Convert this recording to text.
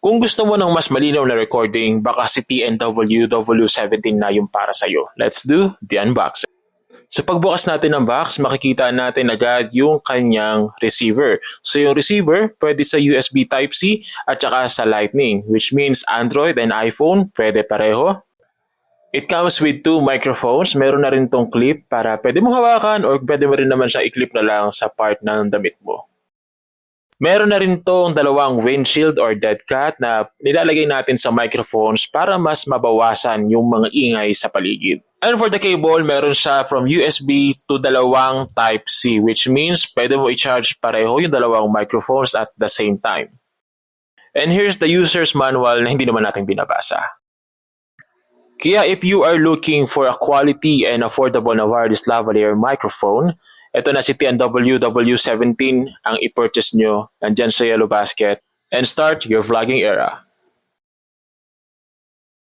Kung gusto mo ng mas malinaw na recording, baka si TNW W17 na yung para sa'yo. Let's do the unboxing. So pagbukas natin ng box, makikita natin agad yung kanyang receiver. So yung receiver, pwede sa USB Type-C at saka sa Lightning, which means Android and iPhone, pwede pareho. It comes with 2 microphones. Meron na rin tong clip para pwede mong hawakan or pwede mo rin naman siya i-clip na lang sa part ng damit mo. Meron na rin tong dalawang windshield or dead cat na nilalagay natin sa microphones para mas mabawasan yung mga ingay sa paligid. And for the cable, meron siya from USB to dalawang Type-C, which means pwede mo i-charge pareho yung dalawang microphones at the same time. And here's the user's manual na hindi naman natin binabasa. Kaya if you are looking for a quality and affordable na wireless lavalier microphone, ito na si TNW W17 ang i-purchase nyo nandyan sa Yellow Basket and start your vlogging era.